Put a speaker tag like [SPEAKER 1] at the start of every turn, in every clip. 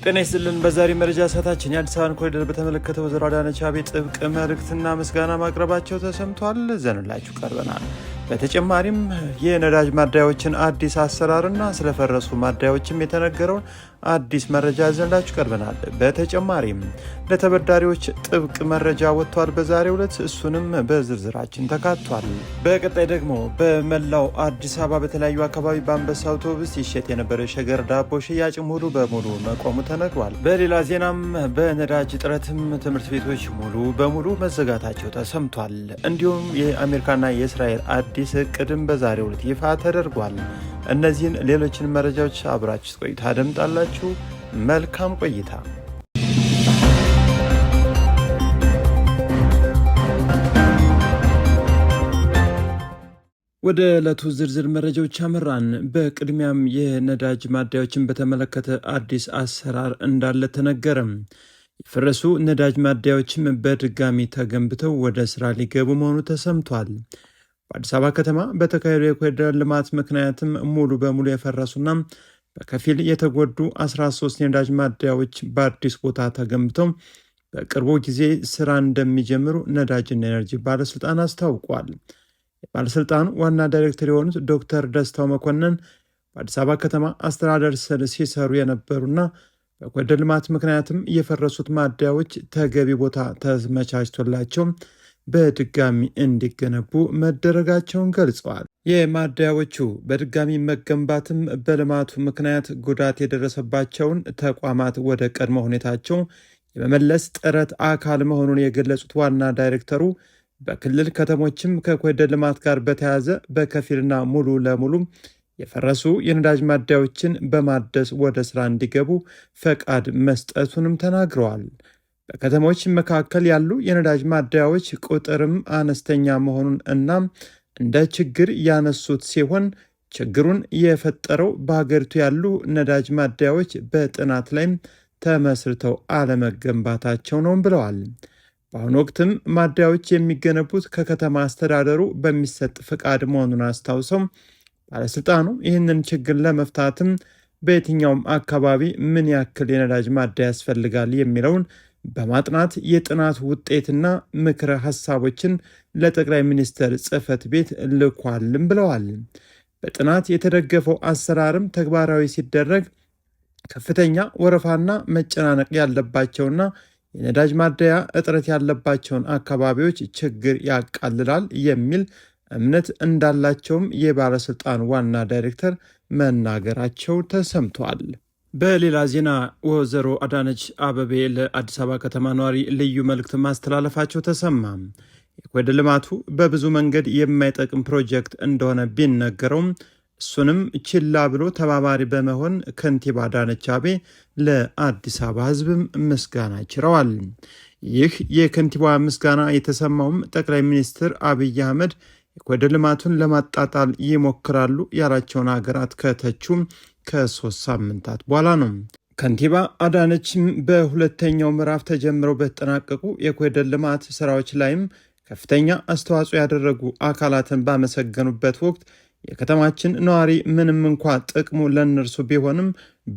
[SPEAKER 1] ጤና ይስጥልን። በዛሬ መረጃ ሰዓታችን የአዲስ አበባን ኮሪደር በተመለከተ ወይዘሮ አዳነች አቤቤ ጥብቅ መልእክትና ምስጋና ማቅረባቸው ተሰምቷል። ዘንላችሁ ቀርበናል። በተጨማሪም የነዳጅ ማደያዎችን አዲስ አሰራርና ስለፈረሱ ማደያዎችም የተነገረውን አዲስ መረጃ ዘንላችሁ ቀርበናል። በተጨማሪም ለተበዳሪዎች ጥብቅ መረጃ ወጥቷል በዛሬው ዕለት፣ እሱንም በዝርዝራችን ተካቷል። በቀጣይ ደግሞ በመላው አዲስ አበባ በተለያዩ አካባቢ በአንበሳ አውቶቡስ ይሸጥ የነበረ ሸገር ዳቦ ሽያጭ ሙሉ በሙሉ መቆሙ ተነግሯል። በሌላ ዜናም በነዳጅ እጥረትም ትምህርት ቤቶች ሙሉ በሙሉ መዘጋታቸው ተሰምቷል። እንዲሁም የአሜሪካና የእስራኤል አዲስ እቅድም በዛሬው ዕለት ይፋ ተደርጓል። እነዚህን ሌሎችን መረጃዎች አብራችሁ ቆይታ አደምጣላችሁ። መልካም ቆይታ። ወደ ዕለቱ ዝርዝር መረጃዎች አመራን። በቅድሚያም የነዳጅ ማደያዎችን በተመለከተ አዲስ አሰራር እንዳለ ተነገረም። የፈረሱ ነዳጅ ማደያዎችም በድጋሚ ተገንብተው ወደ ስራ ሊገቡ መሆኑ ተሰምቷል። በአዲስ አበባ ከተማ በተካሄዱ የኮሪደር ልማት ምክንያትም ሙሉ በሙሉ የፈረሱና በከፊል የተጎዱ 13 የነዳጅ ማደያዎች በአዲስ ቦታ ተገንብተው በቅርቡ ጊዜ ስራ እንደሚጀምሩ ነዳጅና ኤነርጂ ባለስልጣን አስታውቋል። የባለስልጣኑ ዋና ዳይሬክተር የሆኑት ዶክተር ደስታው መኮንን በአዲስ አበባ ከተማ አስተዳደር ስር ሲሰሩ የነበሩና በኮሪደር ልማት ምክንያትም የፈረሱት ማደያዎች ተገቢ ቦታ ተመቻችቶላቸው በድጋሚ እንዲገነቡ መደረጋቸውን ገልጸዋል። የማደያዎቹ በድጋሚ መገንባትም በልማቱ ምክንያት ጉዳት የደረሰባቸውን ተቋማት ወደ ቀድሞ ሁኔታቸው የመመለስ ጥረት አካል መሆኑን የገለጹት ዋና ዳይሬክተሩ በክልል ከተሞችም ከኮሪደር ልማት ጋር በተያያዘ በከፊልና ሙሉ ለሙሉ የፈረሱ የነዳጅ ማደያዎችን በማደስ ወደ ስራ እንዲገቡ ፈቃድ መስጠቱንም ተናግረዋል። በከተሞች መካከል ያሉ የነዳጅ ማደያዎች ቁጥርም አነስተኛ መሆኑን እና እንደ ችግር ያነሱት ሲሆን ችግሩን የፈጠረው በሀገሪቱ ያሉ ነዳጅ ማደያዎች በጥናት ላይም ተመስርተው አለመገንባታቸው ነው ብለዋል። በአሁኑ ወቅትም ማደያዎች የሚገነቡት ከከተማ አስተዳደሩ በሚሰጥ ፈቃድ መሆኑን አስታውሰው ባለስልጣኑ ይህንን ችግር ለመፍታትም በየትኛውም አካባቢ ምን ያክል የነዳጅ ማደያ ያስፈልጋል የሚለውን በማጥናት የጥናት ውጤትና ምክረ ሀሳቦችን ለጠቅላይ ሚኒስትር ጽሕፈት ቤት ልኳልም ብለዋል። በጥናት የተደገፈው አሰራርም ተግባራዊ ሲደረግ ከፍተኛ ወረፋና መጨናነቅ ያለባቸውና የነዳጅ ማደያ እጥረት ያለባቸውን አካባቢዎች ችግር ያቃልላል የሚል እምነት እንዳላቸውም የባለስልጣን ዋና ዳይሬክተር መናገራቸው ተሰምቷል። በሌላ ዜና ወይዘሮ አዳነች አቤቤ ለአዲስ አበባ ከተማ ነዋሪ ልዩ መልእክት ማስተላለፋቸው ተሰማ። የኮሪደር ልማቱ በብዙ መንገድ የማይጠቅም ፕሮጀክት እንደሆነ ቢነገረውም እሱንም ችላ ብሎ ተባባሪ በመሆን ከንቲባ አዳነች አቤቤ ለአዲስ አበባ ሕዝብም ምስጋና ችረዋል። ይህ የከንቲባ ምስጋና የተሰማውም ጠቅላይ ሚኒስትር አብይ አህመድ የኮሪደር ልማቱን ለማጣጣል ይሞክራሉ ያላቸውን ሀገራት ከተቹ ከ3 ሳምንታት በኋላ ነው። ከንቲባ አዳነችም በሁለተኛው ምዕራፍ ተጀምረው በተጠናቀቁ የኮሪደር ልማት ስራዎች ላይም ከፍተኛ አስተዋጽኦ ያደረጉ አካላትን ባመሰገኑበት ወቅት የከተማችን ነዋሪ ምንም እንኳ ጥቅሙ ለእነርሱ ቢሆንም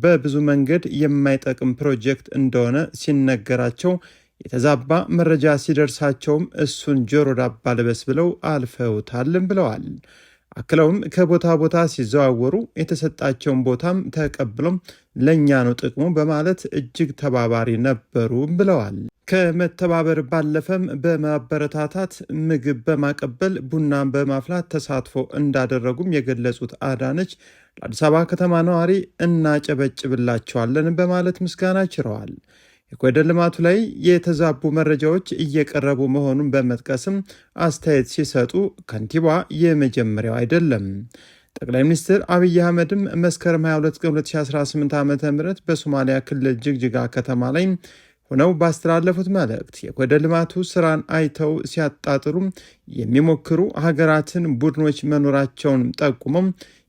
[SPEAKER 1] በብዙ መንገድ የማይጠቅም ፕሮጀክት እንደሆነ ሲነገራቸው የተዛባ መረጃ ሲደርሳቸውም እሱን ጆሮ ዳባ ልበስ ብለው አልፈውታልም ብለዋል። አክለውም ከቦታ ቦታ ሲዘዋወሩ የተሰጣቸውን ቦታም ተቀብሎም ለእኛ ነው ጥቅሙ በማለት እጅግ ተባባሪ ነበሩ ብለዋል። ከመተባበር ባለፈም በማበረታታት ምግብ በማቀበል ቡና በማፍላት ተሳትፎ እንዳደረጉም የገለጹት አዳነች ለአዲስ አበባ ከተማ ነዋሪ እናጨበጭብላቸዋለን በማለት ምስጋና ችረዋል። የኮሪደር ልማቱ ላይ የተዛቡ መረጃዎች እየቀረቡ መሆኑን በመጥቀስም አስተያየት ሲሰጡ ከንቲባ የመጀመሪያው አይደለም። ጠቅላይ ሚኒስትር አብይ አህመድም መስከረም 22 ቀን 2018 ዓ.ም በሶማሊያ ክልል ጅግጅጋ ከተማ ላይ ሆነው ባስተላለፉት መልእክት የኮሪደር ልማቱ ስራን አይተው ሲያጣጥሩ የሚሞክሩ ሀገራትን ቡድኖች መኖራቸውን ጠቁመው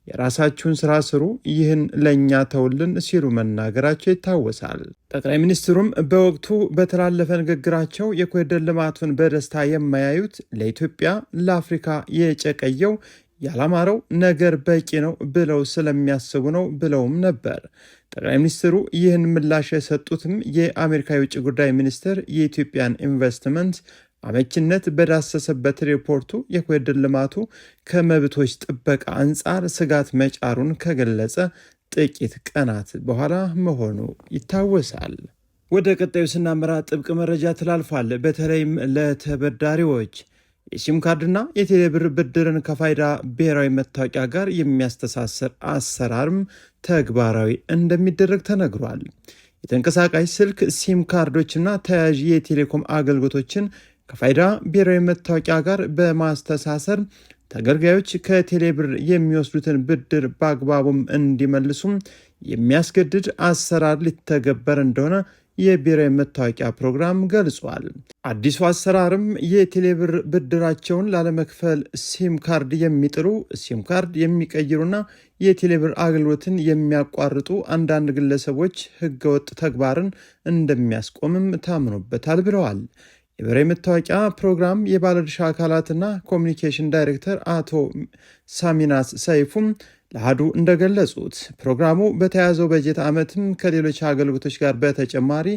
[SPEAKER 1] የራሳችሁን ስራ ስሩ፣ ይህን ለእኛ ተውልን ሲሉ መናገራቸው ይታወሳል። ጠቅላይ ሚኒስትሩም በወቅቱ በተላለፈ ንግግራቸው የኮሪደር ልማቱን በደስታ የማያዩት ለኢትዮጵያ፣ ለአፍሪካ የጨቀየው ያላማረው ነገር በቂ ነው ብለው ስለሚያስቡ ነው ብለውም ነበር። ጠቅላይ ሚኒስትሩ ይህን ምላሽ የሰጡትም የአሜሪካ የውጭ ጉዳይ ሚኒስትር የኢትዮጵያን ኢንቨስትመንት አመችነት በዳሰሰበት ሪፖርቱ የኮሪደር ልማቱ ከመብቶች ጥበቃ አንጻር ስጋት መጫሩን ከገለጸ ጥቂት ቀናት በኋላ መሆኑ ይታወሳል። ወደ ቀጣዩ ስናመራ ጥብቅ መረጃ ተላልፏል። በተለይም ለተበዳሪዎች የሲም ካርድና የቴሌብር ብድርን ከፋይዳ ብሔራዊ መታወቂያ ጋር የሚያስተሳስር አሰራርም ተግባራዊ እንደሚደረግ ተነግሯል። የተንቀሳቃሽ ስልክ ሲም ካርዶችና ተያያዥ የቴሌኮም አገልግሎቶችን ከፋይዳ ብሔራዊ መታወቂያ ጋር በማስተሳሰር ተገልጋዮች ከቴሌብር የሚወስዱትን ብድር በአግባቡም እንዲመልሱም የሚያስገድድ አሰራር ሊተገበር እንደሆነ የብሔራዊ መታወቂያ ፕሮግራም ገልጿል። አዲሱ አሰራርም የቴሌብር ብድራቸውን ላለመክፈል ሲም ካርድ የሚጥሉ፣ ሲም ካርድ የሚቀይሩና የቴሌብር አገልግሎትን የሚያቋርጡ አንዳንድ ግለሰቦች ህገወጥ ተግባርን እንደሚያስቆምም ታምኖበታል ብለዋል። የብሔራዊ መታወቂያ ፕሮግራም የባለድርሻ አካላትና ኮሚኒኬሽን ዳይሬክተር አቶ ሳሚናስ ሰይፉም ለአሃዱ እንደገለጹት ፕሮግራሙ በተያዘው በጀት ዓመትም ከሌሎች አገልግሎቶች ጋር በተጨማሪ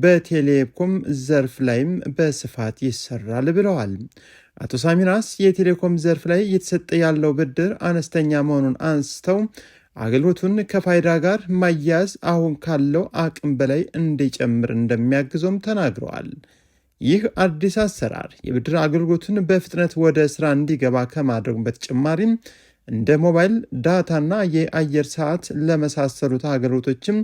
[SPEAKER 1] በቴሌኮም ዘርፍ ላይም በስፋት ይሰራል ብለዋል። አቶ ሳሚናስ የቴሌኮም ዘርፍ ላይ እየተሰጠ ያለው ብድር አነስተኛ መሆኑን አንስተው አገልግሎቱን ከፋይዳ ጋር ማያያዝ አሁን ካለው አቅም በላይ እንዲጨምር እንደሚያግዘውም ተናግረዋል። ይህ አዲስ አሰራር የብድር አገልግሎቱን በፍጥነት ወደ ስራ እንዲገባ ከማድረጉ በተጨማሪም እንደ ሞባይል ዳታና የአየር ሰዓት ለመሳሰሉት አገልግሎቶችም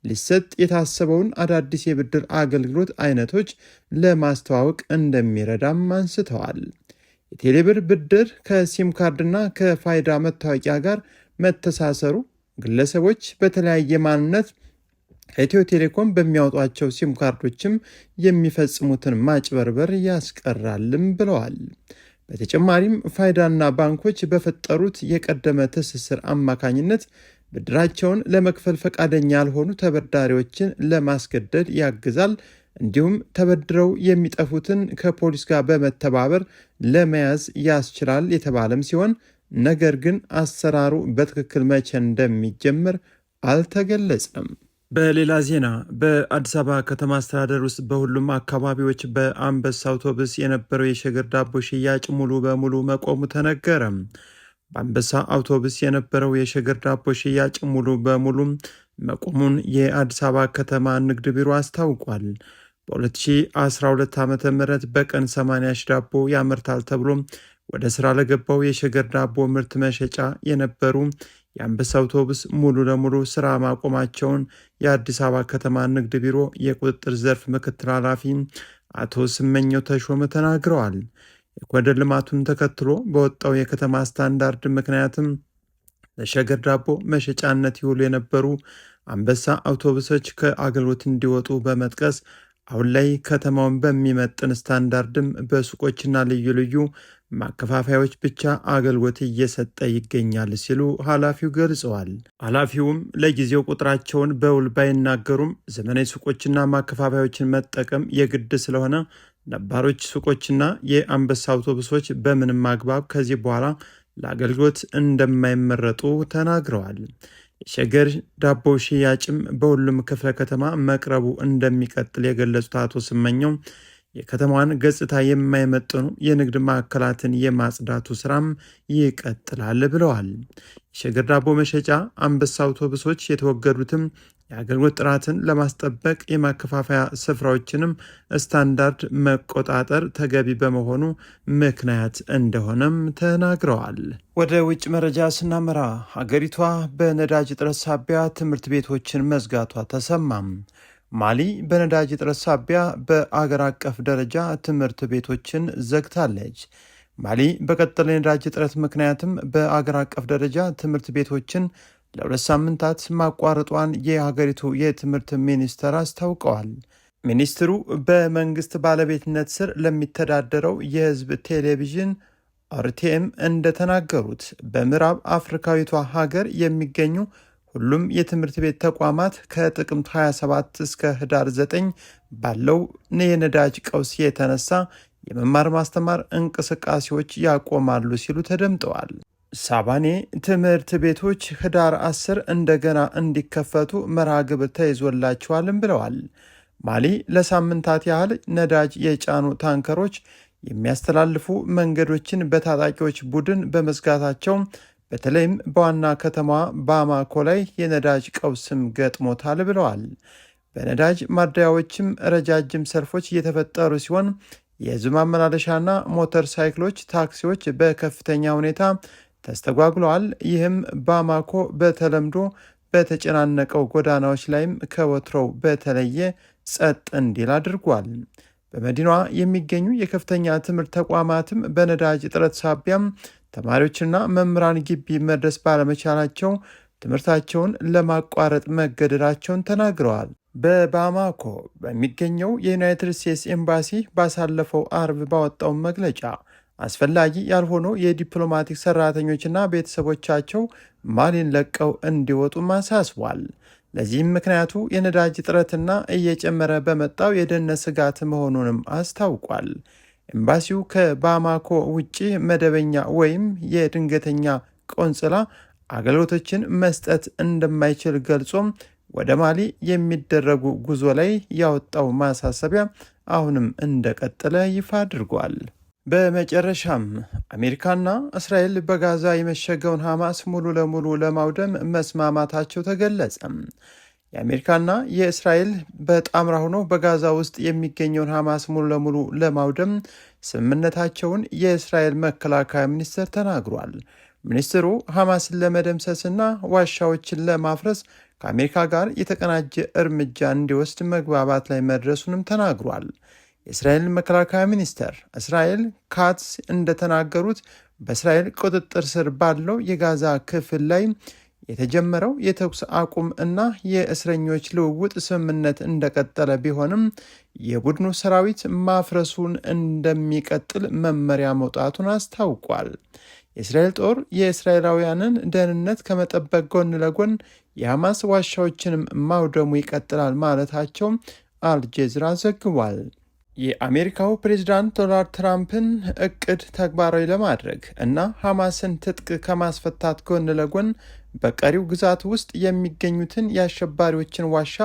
[SPEAKER 1] ሊሰጥ የታሰበውን አዳዲስ የብድር አገልግሎት አይነቶች ለማስተዋወቅ እንደሚረዳም አንስተዋል። የቴሌብር ብድር ከሲም ካርድና ከፋይዳ መታወቂያ ጋር መተሳሰሩ ግለሰቦች በተለያየ ማንነት ከኢትዮ ቴሌኮም በሚያወጧቸው ሲም ካርዶችም የሚፈጽሙትን ማጭበርበር ያስቀራልም ብለዋል። በተጨማሪም ፋይዳና ባንኮች በፈጠሩት የቀደመ ትስስር አማካኝነት ብድራቸውን ለመክፈል ፈቃደኛ ያልሆኑ ተበዳሪዎችን ለማስገደድ ያግዛል። እንዲሁም ተበድረው የሚጠፉትን ከፖሊስ ጋር በመተባበር ለመያዝ ያስችላል የተባለም ሲሆን ነገር ግን አሰራሩ በትክክል መቼ እንደሚጀምር አልተገለጸም። በሌላ ዜና በአዲስ አበባ ከተማ አስተዳደር ውስጥ በሁሉም አካባቢዎች በአንበሳ አውቶቡስ የነበረው የሸገር ዳቦ ሽያጭ ሙሉ በሙሉ መቆሙ ተነገረ። በአንበሳ አውቶቡስ የነበረው የሸገር ዳቦ ሽያጭ ሙሉ በሙሉ መቆሙን የአዲስ አበባ ከተማ ንግድ ቢሮ አስታውቋል። በ2012 ዓ ም በቀን 80 ሺህ ዳቦ ያመርታል ተብሎ ወደ ስራ ለገባው የሸገር ዳቦ ምርት መሸጫ የነበሩ የአንበሳ አውቶቡስ ሙሉ ለሙሉ ስራ ማቆማቸውን የአዲስ አበባ ከተማ ንግድ ቢሮ የቁጥጥር ዘርፍ ምክትል ኃላፊ አቶ ስመኘው ተሾመ ተናግረዋል። የኮሪደር ልማቱን ተከትሎ በወጣው የከተማ ስታንዳርድ ምክንያትም ለሸገር ዳቦ መሸጫነት ይውሉ የነበሩ አንበሳ አውቶቡሶች ከአገልግሎት እንዲወጡ በመጥቀስ አሁን ላይ ከተማውን በሚመጥን ስታንዳርድም በሱቆችና ልዩ ልዩ ማከፋፈያዎች ብቻ አገልግሎት እየሰጠ ይገኛል ሲሉ ኃላፊው ገልጸዋል። ኃላፊውም ለጊዜው ቁጥራቸውን በውል ባይናገሩም ዘመናዊ ሱቆችና ማከፋፈያዎችን መጠቀም የግድ ስለሆነ ነባሮች ሱቆችና የአንበሳ አውቶቡሶች በምንም አግባብ ከዚህ በኋላ ለአገልግሎት እንደማይመረጡ ተናግረዋል። የሸገር ዳቦ ሽያጭም በሁሉም ክፍለ ከተማ መቅረቡ እንደሚቀጥል የገለጹት አቶ ስመኘው የከተማዋን ገጽታ የማይመጥኑ የንግድ ማዕከላትን የማጽዳቱ ስራም ይቀጥላል ብለዋል። የሸገር ዳቦ መሸጫ አንበሳ አውቶቡሶች የተወገዱትም የአገልግሎት ጥራትን ለማስጠበቅ የማከፋፈያ ስፍራዎችንም ስታንዳርድ መቆጣጠር ተገቢ በመሆኑ ምክንያት እንደሆነም ተናግረዋል። ወደ ውጭ መረጃ ስናመራ ሀገሪቷ በነዳጅ እጥረት ሳቢያ ትምህርት ቤቶችን መዝጋቷ ተሰማም። ማሊ በነዳጅ እጥረት ሳቢያ በአገር አቀፍ ደረጃ ትምህርት ቤቶችን ዘግታለች። ማሊ በቀጠለ የነዳጅ እጥረት ምክንያትም በአገር አቀፍ ደረጃ ትምህርት ቤቶችን ለ2 ሳምንታት ማቋረጧን የሀገሪቱ የትምህርት ሚኒስተር አስታውቀዋል። ሚኒስትሩ በመንግስት ባለቤትነት ስር ለሚተዳደረው የህዝብ ቴሌቪዥን አርቲኤም እንደተናገሩት በምዕራብ አፍሪካዊቷ ሀገር የሚገኙ ሁሉም የትምህርት ቤት ተቋማት ከጥቅምት 27 እስከ ህዳር 9 ባለው የነዳጅ ቀውስ የተነሳ የመማር ማስተማር እንቅስቃሴዎች ያቆማሉ ሲሉ ተደምጠዋል። ሳባኔ ትምህርት ቤቶች ህዳር 10 እንደገና እንዲከፈቱ መርሃ ግብር ተይዞላቸዋልም ብለዋል። ማሊ ለሳምንታት ያህል ነዳጅ የጫኑ ታንከሮች የሚያስተላልፉ መንገዶችን በታጣቂዎች ቡድን በመዝጋታቸው በተለይም በዋና ከተማዋ ባማኮ ላይ የነዳጅ ቀውስም ገጥሞታል ብለዋል። በነዳጅ ማደያዎችም ረጃጅም ሰልፎች እየተፈጠሩ ሲሆን የህዝብ ማመላለሻና ሞተር ሳይክሎች፣ ታክሲዎች በከፍተኛ ሁኔታ ተስተጓጉለዋል። ይህም ባማኮ በተለምዶ በተጨናነቀው ጎዳናዎች ላይም ከወትሮው በተለየ ጸጥ እንዲል አድርጓል። በመዲናዋ የሚገኙ የከፍተኛ ትምህርት ተቋማትም በነዳጅ እጥረት ሳቢያም ተማሪዎችና መምህራን ግቢ መድረስ ባለመቻላቸው ትምህርታቸውን ለማቋረጥ መገደዳቸውን ተናግረዋል። በባማኮ በሚገኘው የዩናይትድ ስቴትስ ኤምባሲ ባሳለፈው አርብ ባወጣው መግለጫ አስፈላጊ ያልሆኑ የዲፕሎማቲክ ሰራተኞችና ቤተሰቦቻቸው ማሊን ለቀው እንዲወጡ አሳስቧል። ለዚህም ምክንያቱ የነዳጅ እጥረትና እየጨመረ በመጣው የደህንነት ስጋት መሆኑንም አስታውቋል። ኤምባሲው ከባማኮ ውጭ መደበኛ ወይም የድንገተኛ ቆንጽላ አገልግሎቶችን መስጠት እንደማይችል ገልጾም ወደ ማሊ የሚደረጉ ጉዞ ላይ ያወጣው ማሳሰቢያ አሁንም እንደቀጠለ ይፋ አድርጓል። በመጨረሻም አሜሪካና እስራኤል በጋዛ የመሸገውን ሐማስ ሙሉ ለሙሉ ለማውደም መስማማታቸው ተገለጸ። የአሜሪካና የእስራኤል በጣምራ ሆኖ በጋዛ ውስጥ የሚገኘውን ሐማስ ሙሉ ለሙሉ ለማውደም ስምምነታቸውን የእስራኤል መከላከያ ሚኒስቴር ተናግሯል። ሚኒስትሩ ሐማስን ለመደምሰስና ዋሻዎችን ለማፍረስ ከአሜሪካ ጋር የተቀናጀ እርምጃ እንዲወስድ መግባባት ላይ መድረሱንም ተናግሯል። የእስራኤል መከላከያ ሚኒስተር እስራኤል ካትስ እንደተናገሩት በእስራኤል ቁጥጥር ስር ባለው የጋዛ ክፍል ላይ የተጀመረው የተኩስ አቁም እና የእስረኞች ልውውጥ ስምምነት እንደቀጠለ ቢሆንም የቡድኑ ሰራዊት ማፍረሱን እንደሚቀጥል መመሪያ መውጣቱን አስታውቋል። የእስራኤል ጦር የእስራኤላውያንን ደህንነት ከመጠበቅ ጎን ለጎን የሐማስ ዋሻዎችንም ማውደሙ ይቀጥላል ማለታቸው አልጀዚራ ዘግቧል። የአሜሪካው ፕሬዝዳንት ዶናልድ ትራምፕን እቅድ ተግባራዊ ለማድረግ እና ሐማስን ትጥቅ ከማስፈታት ጎን ለጎን በቀሪው ግዛት ውስጥ የሚገኙትን የአሸባሪዎችን ዋሻ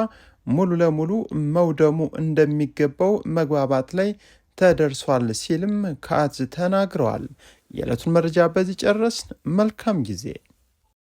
[SPEAKER 1] ሙሉ ለሙሉ መውደሙ እንደሚገባው መግባባት ላይ ተደርሷል ሲልም ካትዝ ተናግረዋል። የዕለቱን መረጃ በዚህ ጨረስን። መልካም ጊዜ